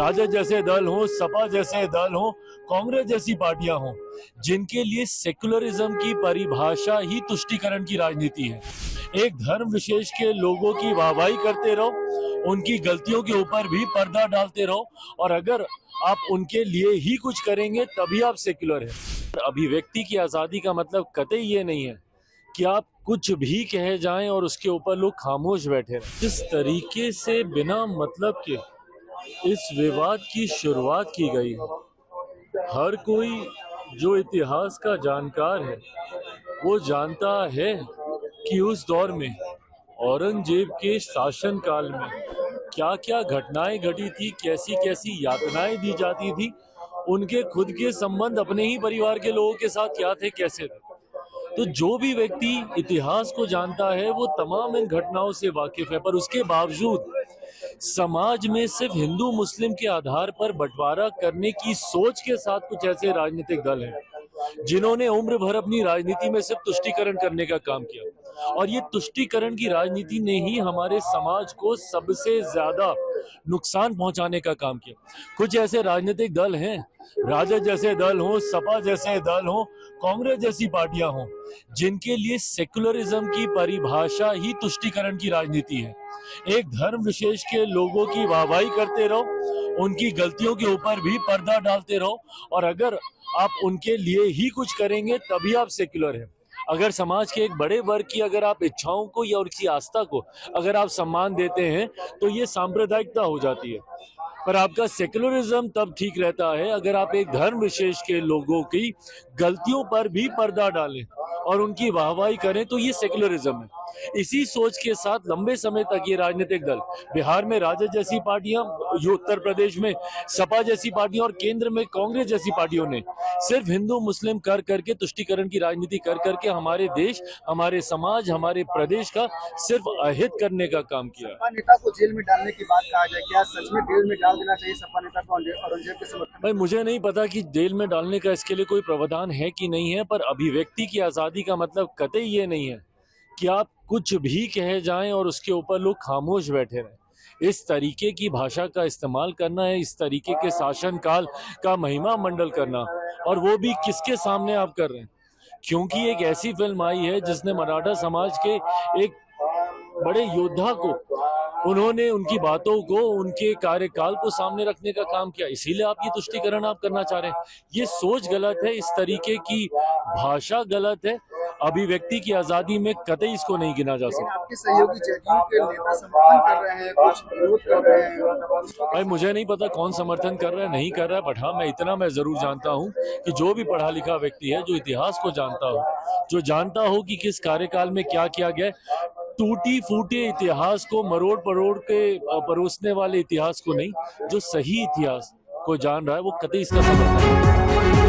राजद जैसे दल हों, सपा जैसे दल हों, कांग्रेस जैसी पार्टियां हों, जिनके लिए सेक्युलरिज्म की परिभाषा ही तुष्टीकरण की राजनीति है। एक धर्म विशेष के लोगों की वाहवाही करते रहो, उनकी गलतियों के ऊपर भी पर्दा डालते रहो, और अगर आप उनके लिए ही कुछ करेंगे तभी आप सेक्युलर हैं। अभिव्यक्ति की आजादी का मतलब कतई ये नहीं है कि आप कुछ भी कहे जाएं और उसके ऊपर लोग खामोश बैठे रहें। जिस तरीके से बिना मतलब के इस विवाद की शुरुआत की गई है, हर कोई जो इतिहास का जानकार है वो जानता है कि उस दौर में औरंगजेब के शासन काल में क्या क्या घटनाएं घटी थी, कैसी कैसी यातनाएं दी जाती थी, उनके खुद के संबंध अपने ही परिवार के लोगों के साथ क्या थे, कैसे थे। तो जो भी व्यक्ति इतिहास को जानता है वो तमाम इन घटनाओं से वाकिफ है, पर उसके बावजूद समाज में सिर्फ हिंदू मुस्लिम के आधार पर बंटवारा करने की सोच के साथ कुछ ऐसे राजनीतिक दल हैं जिन्होंने उम्र भर अपनी राजनीति में सिर्फ तुष्टीकरण करने का काम किया, और ये तुष्टीकरण की राजनीति ने ही हमारे समाज को सबसे ज्यादा नुकसान पहुंचाने का काम किया। कुछ ऐसे राजनीतिक दल हैं, राजद जैसे दल हों, सपा जैसे दल हों, कांग्रेस जैसी पार्टियां हों, जिनके लिए सेक्युलरिज्म की परिभाषा ही तुष्टीकरण की राजनीति है। एक धर्म विशेष के लोगों की वाहवाही करते रहो, उनकी गलतियों के ऊपर भी पर्दा डालते रहो, और अगर आप उनके लिए ही कुछ करेंगे तभी आप सेक्युलर हैं। अगर समाज के एक बड़े वर्ग की अगर आप इच्छाओं को या उनकी आस्था को अगर आप सम्मान देते हैं तो ये सांप्रदायिकता हो जाती है। पर आपका सेक्युलरिज्म तब ठीक रहता है अगर आप एक धर्म विशेष के लोगों की गलतियों पर भी पर्दा डालें और उनकी वाहवाही करें, तो ये सेक्युलरिज्म है। इसी सोच के साथ लंबे समय तक ये राजनीतिक दल, बिहार में राजद जैसी पार्टियां, उत्तर प्रदेश में सपा जैसी पार्टियां और केंद्र में कांग्रेस जैसी पार्टियों ने सिर्फ हिंदू मुस्लिम कर करके तुष्टीकरण की राजनीति कर करके हमारे देश, हमारे समाज, हमारे प्रदेश का सिर्फ अहित करने का काम किया। सपा नेता को जेल में डालने की बात कहा जाए, क्या सच में जेल में डाल देना चाहिए सपा नेता को औरंगजेब के समर्थन? भाई मुझे नहीं पता कि जेल में डालने का इसके लिए कोई प्रावधान है कि नहीं है, पर अभिव्यक्ति की आजादी का मतलब कतई ये नहीं है कि आप कुछ भी कहे जाएं और उसके ऊपर लोग खामोश बैठे रहें। इस तरीके की भाषा का इस्तेमाल करना है, इस तरीके के शासन काल का महिमा मंडल करना, और वो भी किसके सामने आप कर रहे हैं? क्योंकि एक ऐसी फिल्म आई है जिसने मराठा समाज के एक बड़े योद्धा को, उन्होंने उनकी बातों को, उनके कार्यकाल को सामने रखने का काम किया, इसीलिए आप ये तुष्टीकरण आप करना चाह रहे हैं। ये सोच गलत है, इस तरीके की भाषा गलत है। अभिव्यक्ति की आजादी में कतई इसको नहीं गिना जा सकता। आपके सहयोगी जदयू के नेता समर्थन कर रहे हैं, कुछ विरोध कर रहे हैं। भाई मुझे नहीं पता कौन समर्थन कर रहा है, नहीं कर रहा है, बट हाँ मैं इतना मैं जरूर जानता हूँ कि जो भी पढ़ा लिखा व्यक्ति है, जो इतिहास को जानता हो, जो जानता हो कि किस कार्यकाल में क्या किया गया, टूटी फूटे इतिहास को मरोड़ परोड़ के परोसने वाले इतिहास को नहीं, जो सही इतिहास को जान रहा है वो कतई इसका समर्थन